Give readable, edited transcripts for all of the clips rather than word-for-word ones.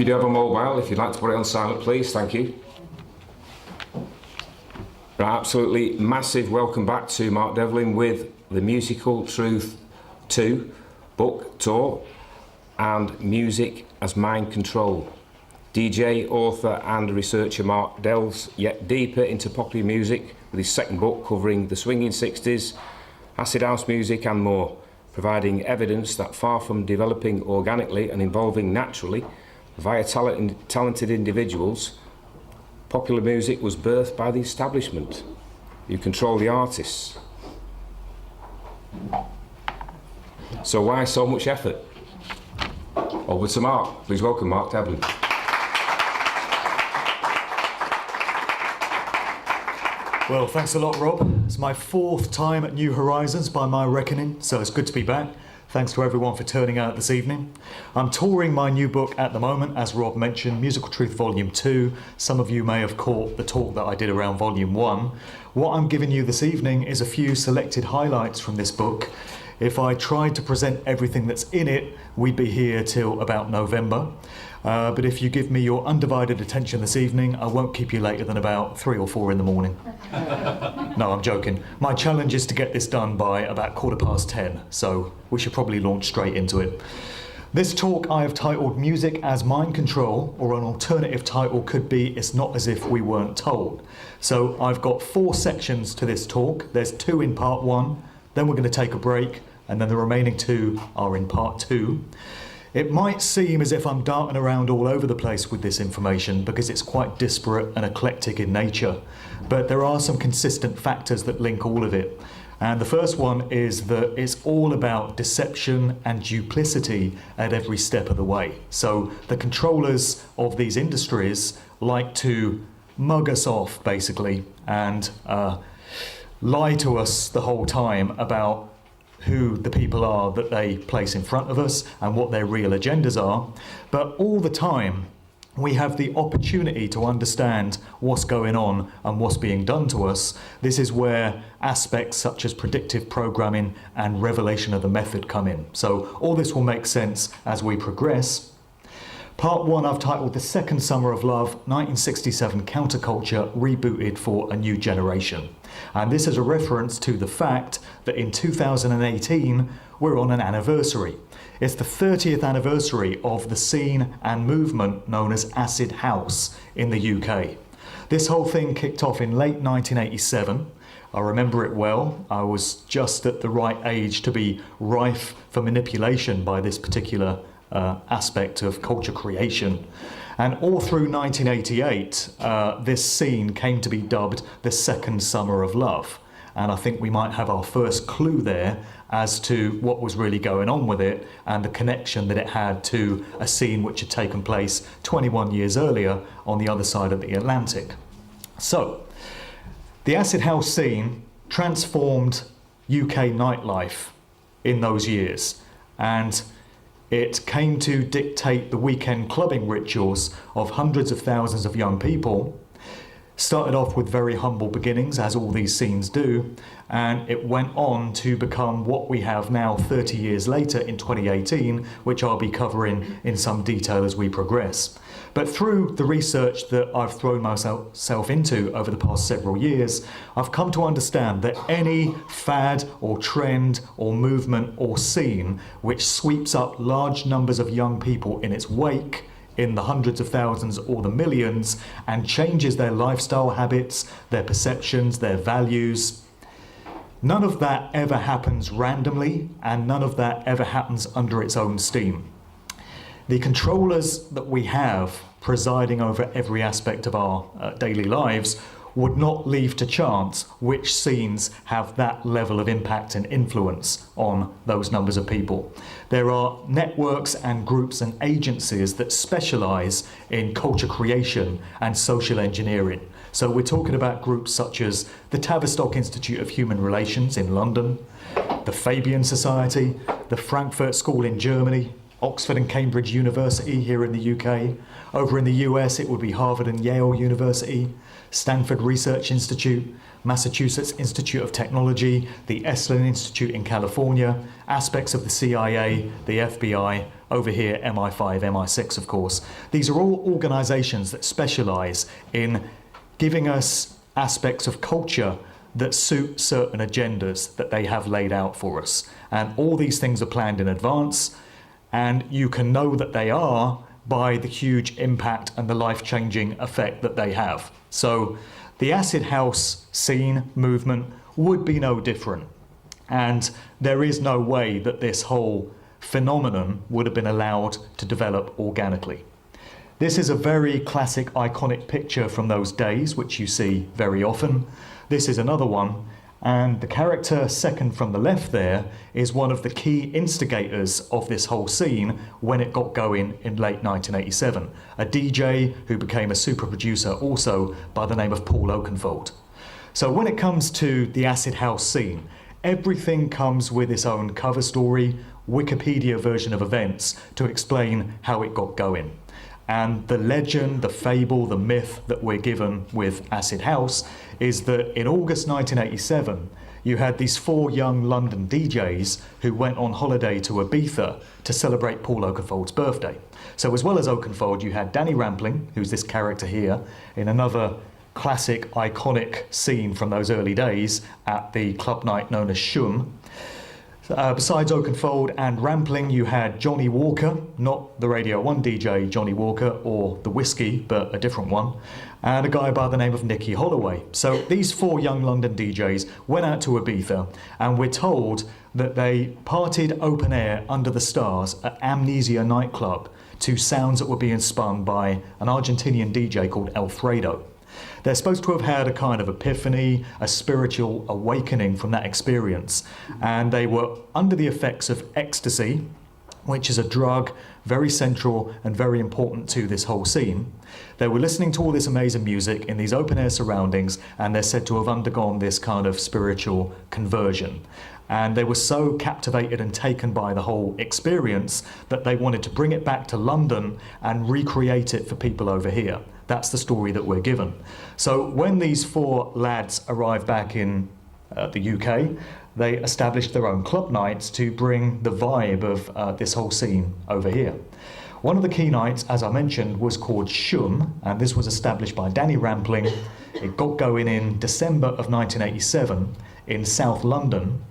you do have a mobile, if you'd like to put it on silent, please, thank you. Right, absolutely massive welcome back to Mark Devlin with the Musical Truth 2 book tour and Music as Mind Control. DJ, author and researcher Mark delves yet deeper into popular music with his second book covering the swinging 60s, acid house music and more, providing evidence that far from developing organically and evolving naturally via talented individuals, popular music was birthed by the establishment. You control the artists. So why so much effort? Over to Mark. Please welcome Mark Devlin. Well, thanks a lot, Rob. It's my 4th time at New Horizons by my reckoning, so it's good to be back. Thanks to everyone for turning out this evening. I'm touring my new book at the moment, as Rob mentioned, Musical Truth Volume 2. Some of you may have caught the talk that I did around Volume 1. What I'm giving you this evening is a few selected highlights from this book. If I tried to present everything that's in it, we'd be here till about November. But if you give me your undivided attention this evening, I won't keep you later than about 3 or 4 in the morning. No, I'm joking. My challenge is to get this done by about 10:15, so we should probably launch straight into it. This talk I have titled Music as Mind Control, or an alternative title could be It's Not As If We Weren't Told. So I've got 4 sections to this talk. There's 2 in part 1, then we're going to take a break, and then the remaining 2 are in part 2. It might seem as if I'm darting around all over the place with this information because it's quite disparate and eclectic in nature, but there are some consistent factors that link all of it. And the first one is that it's all about deception and duplicity at every step of the way. So the controllers of these industries like to mug us off, basically, and lie to us the whole time about who the people are that they place in front of us and what their real agendas are. But all the time, we have the opportunity to understand what's going on and what's being done to us. This is where aspects such as predictive programming and revelation of the method come in. So all this will make sense as we progress. Part 1 I've titled The Second Summer of Love, 1967 Counterculture Rebooted for a New Generation. And this is a reference to the fact that in 2018 we're on an anniversary. It's the 30th anniversary of the scene and movement known as acid house in the UK. This whole thing kicked off in late 1987. I remember it well. I was just at the right age to be rife for manipulation by this particular aspect of culture creation. And all through 1988, this scene came to be dubbed the Second Summer of Love. And I think we might have our first clue there as to what was really going on with it and the connection that it had to a scene which had taken place 21 years earlier on the other side of the Atlantic. So, the acid house scene transformed UK nightlife in those years, and it came to dictate the weekend clubbing rituals of hundreds of thousands of young people. Started off with very humble beginnings, as all these scenes do, and it went on to become what we have now 30 years later in 2018, which I'll be covering in some detail as we progress. But through the research that I've thrown myself into over the past several years, I've come to understand that any fad or trend or movement or scene which sweeps up large numbers of young people in its wake, in the hundreds of thousands or the millions, and changes their lifestyle habits, their perceptions, their values, none of that ever happens randomly, and none of that ever happens under its own steam. The controllers that we have presiding over every aspect of our daily lives would not leave to chance which scenes have that level of impact and influence on those numbers of people. There are networks and groups and agencies that specialise in culture creation and social engineering. So we're talking about groups such as the Tavistock Institute of Human Relations in London, the Fabian Society, the Frankfurt School in Germany, Oxford and Cambridge University here in the UK. Over in the US, it would be Harvard and Yale University, Stanford Research Institute, Massachusetts Institute of Technology, the Esalen Institute in California, aspects of the CIA, the FBI, over here MI5, MI6 of course. These are all organisations that specialise in giving us aspects of culture that suit certain agendas that they have laid out for us. And all these things are planned in advance, and you can know that they are by the huge impact and the life-changing effect that they have. So the acid house scene movement would be no different. And there is no way that this whole phenomenon would have been allowed to develop organically. This is a very classic, iconic picture from those days, which you see very often. This is another one, and the character second from the left there is one of the key instigators of this whole scene when it got going in late 1987. A DJ who became a super producer also by the name of Paul Oakenfold. So when it comes to the acid house scene, everything comes with its own cover story, Wikipedia version of events to explain how it got going. And the legend, the fable, the myth that we're given with acid house is that in August 1987, you had these 4 young London DJs who went on holiday to Ibiza to celebrate Paul Oakenfold's birthday. So as well as Oakenfold, you had Danny Rampling, who's this character here, in another classic, iconic scene from those early days at the club night known as Shum. Besides Oakenfold and Rampling, you had Johnny Walker, not the Radio 1 DJ Johnny Walker or the Whiskey, but a different one, and a guy by the name of Nicky Holloway. So these 4 young London DJs went out to Ibiza, and we're told that they partied open air under the stars at Amnesia nightclub to sounds that were being spun by an Argentinian DJ called Alfredo. They're supposed to have had a kind of epiphany, a spiritual awakening from that experience. And they were under the effects of ecstasy, which is a drug very central and very important to this whole scene. They were listening to all this amazing music in these open air surroundings, and they're said to have undergone this kind of spiritual conversion. And they were so captivated and taken by the whole experience that they wanted to bring it back to London and recreate it for people over here. That's the story that we're given. So when these 4 lads arrived back in the UK, they established their own club nights to bring the vibe of this whole scene over here. One of the key nights, as I mentioned, was called Shum, and this was established by Danny Rampling. It got going in December of 1987 in South London.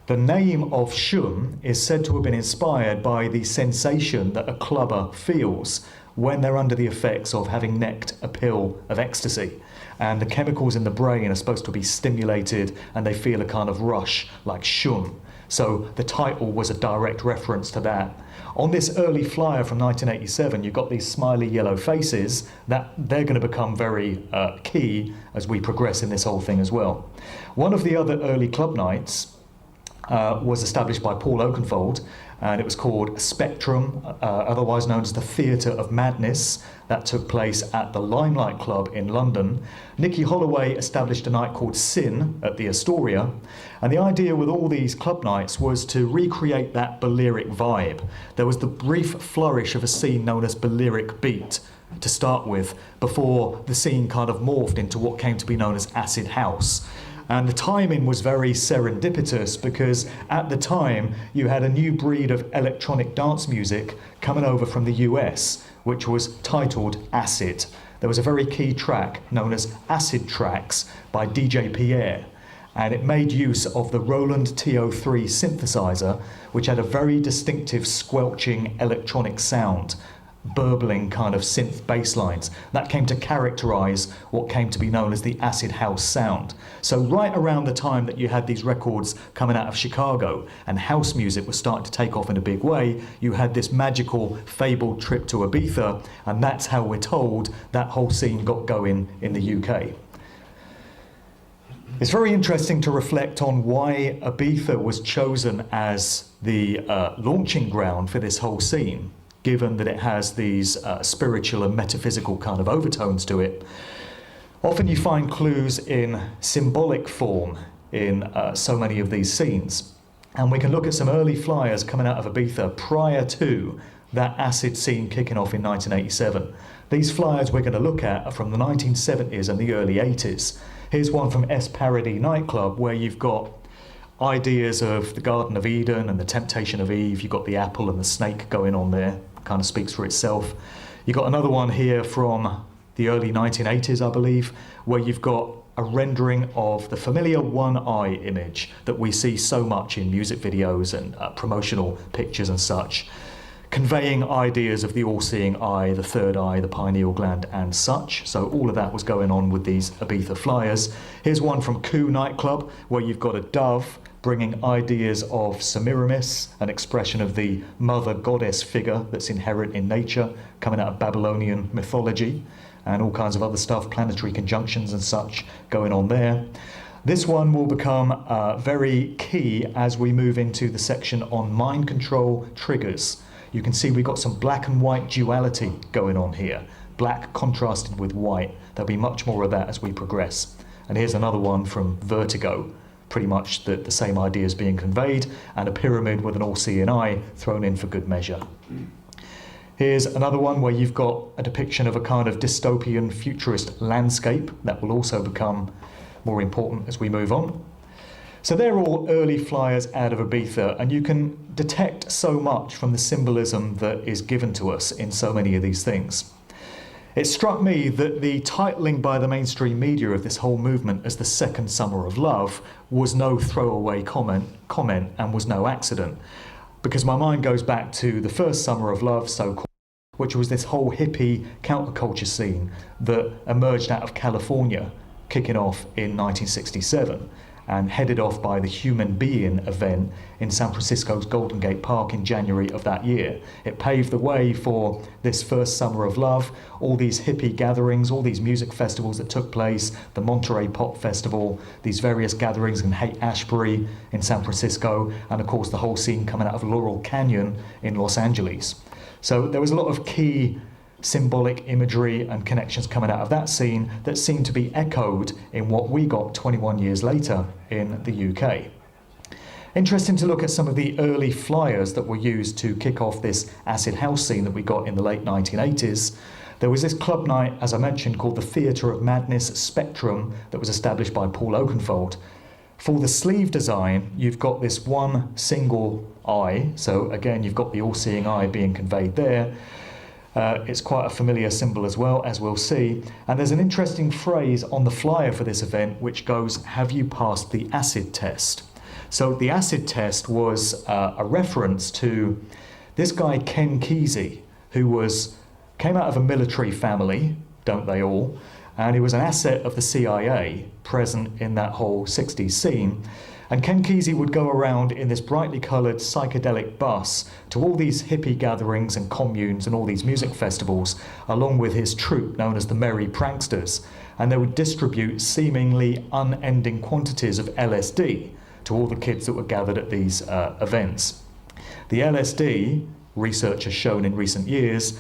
The name of Shum is said to have been inspired by the sensation that a clubber feels when they're under the effects of having necked a pill of ecstasy. And the chemicals in the brain are supposed to be stimulated and they feel a kind of rush like shum. So the title was a direct reference to that. On this early flyer from 1987, you've got these smiley yellow faces that they're going to become very key as we progress in this whole thing as well. One of the other early club nights was established by Paul Oakenfold, and it was called Spectrum, otherwise known as the Theatre of Madness. That took place at the Limelight Club in London. Nicky Holloway established a night called Sin at the Astoria, and the idea with all these club nights was to recreate that Balearic vibe. There was the brief flourish of a scene known as Balearic Beat to start with, before the scene kind of morphed into what came to be known as Acid House. And the timing was very serendipitous because at the time you had a new breed of electronic dance music coming over from the US, which was titled Acid. There was a very key track known as Acid Tracks by DJ Pierre, and it made use of the Roland TO3 synthesizer, which had a very distinctive squelching electronic sound, burbling kind of synth bass lines. That came to characterize what came to be known as the acid house sound. So right around the time that you had these records coming out of Chicago and house music was starting to take off in a big way, you had this magical fabled trip to Ibiza, and that's how we're told that whole scene got going in the UK. It's very interesting to reflect on why Ibiza was chosen as the launching ground for this whole scene, given that it has these spiritual and metaphysical kind of overtones to it. Often you find clues in symbolic form in so many of these scenes. And we can look at some early flyers coming out of Ibiza prior to that acid scene kicking off in 1987. These flyers we're going to look at are from the 1970s and the early 80s. Here's one from S Parody nightclub where you've got ideas of the Garden of Eden and the temptation of Eve. You've got the apple and the snake going on there, kind of speaks for itself. You've got another one here from the early 1980s, I believe, where you've got a rendering of the familiar one eye image that we see so much in music videos and promotional pictures and such, conveying ideas of the all-seeing eye, the third eye, the pineal gland and such. So all of that was going on with these Ibiza flyers. Here's one from Koo nightclub where you've got a dove bringing ideas of Semiramis, an expression of the mother goddess figure that's inherent in nature, coming out of Babylonian mythology, and all kinds of other stuff, planetary conjunctions and such going on there. This one will become very key as we move into the section on mind control triggers. You can see we've got some black and white duality going on here. Black contrasted with white. There'll be much more of that as we progress. And here's another one from Vertigo. Pretty much the same ideas being conveyed, and a pyramid with an all-seeing eye thrown in for good measure. Here's another one where you've got a depiction of a kind of dystopian futurist landscape that will also become more important as we move on. So they're all early flyers out of Ibiza, and you can detect so much from the symbolism that is given to us in so many of these things. It struck me that the titling by the mainstream media of this whole movement as the second summer of love was no throwaway comment and was no accident, because my mind goes back to the first summer of love, so-called, which was this whole hippie counterculture scene that emerged out of California, kicking off in 1967 and headed off by the Human Being event in San Francisco's Golden Gate Park in January of that year. It paved the way for this first summer of love, all these hippie gatherings, all these music festivals that took place, the Monterey Pop Festival, these various gatherings in Haight-Ashbury in San Francisco, and of course the whole scene coming out of Laurel Canyon in Los Angeles. So there was a lot of key symbolic imagery and connections coming out of that scene that seemed to be echoed in what we got 21 years later in the UK. Interesting to look at some of the early flyers that were used to kick off this acid house scene that we got in the late 1980s. There was this club night, as I mentioned, called the Theatre of Madness Spectrum that was established by Paul Oakenfold. For the sleeve design, you've got this one single eye, so again you've got the all-seeing eye being conveyed there. It's quite a familiar symbol as well, as we'll see. And there's an interesting phrase on the flyer for this event which goes, "Have you passed the acid test?" So the acid test was a reference to this guy Ken Kesey, who came out of a military family, don't they all? And he was an asset of the CIA, present in that whole 60s scene. And Ken Kesey would go around in this brightly coloured psychedelic bus to all these hippie gatherings and communes and all these music festivals, along with his troupe known as the Merry Pranksters. And they would distribute seemingly unending quantities of LSD to all the kids that were gathered at these events. The LSD, research has shown in recent years,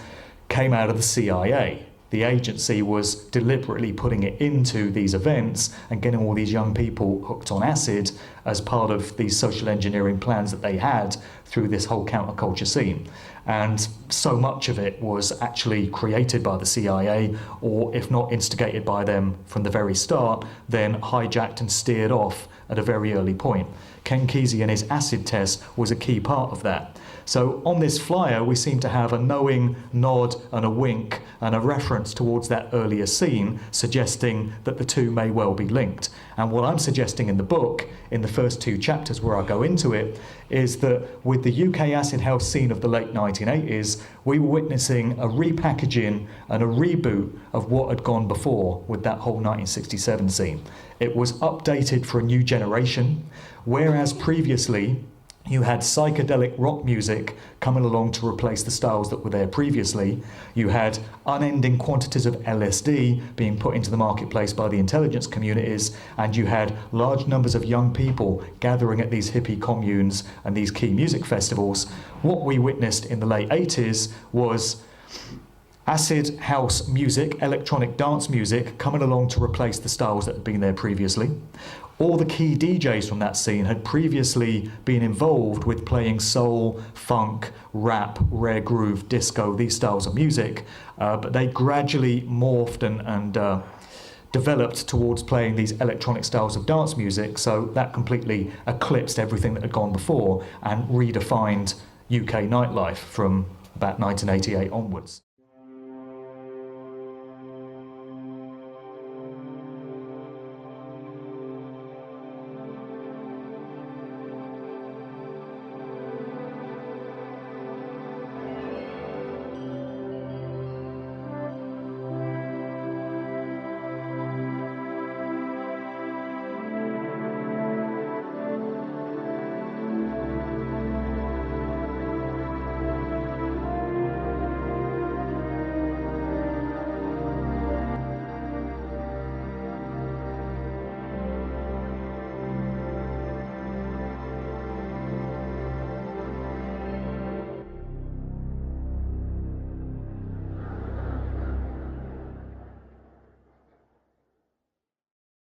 came out of the CIA. The agency was deliberately putting it into these events and getting all these young people hooked on acid as part of these social engineering plans that they had through this whole counterculture scene. And so much of it was actually created by the CIA, or if not instigated by them from the very start, then hijacked and steered off at a very early point. Ken Kesey and his acid test was a key part of that. So on this flyer, we seem to have a knowing nod and a wink and a reference towards that earlier scene, suggesting that the two may well be linked. And what I'm suggesting in the book, in the first two chapters where I go into it, is that with the UK acid house scene of the late 1980s, we were witnessing a repackaging and a reboot of what had gone before with that whole 1967 scene. It was updated for a new generation, whereas previously you had psychedelic rock music coming along to replace the styles that were there previously. You had unending quantities of LSD being put into the marketplace by the intelligence communities, and you had large numbers of young people gathering at these hippie communes and these key music festivals. What we witnessed in the late 80s was acid house music, electronic dance music, coming along to replace the styles that had been there previously. All the key DJs from that scene had previously been involved with playing soul, funk, rap, rare groove, disco, these styles of music, but they gradually morphed and developed towards playing these electronic styles of dance music, so that completely eclipsed everything that had gone before and redefined UK nightlife from about 1988 onwards.